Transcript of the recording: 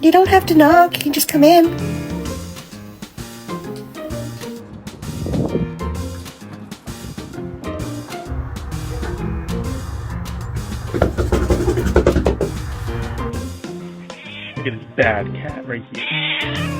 You don't have to knock. You can just come in. Look at this bad cat right here.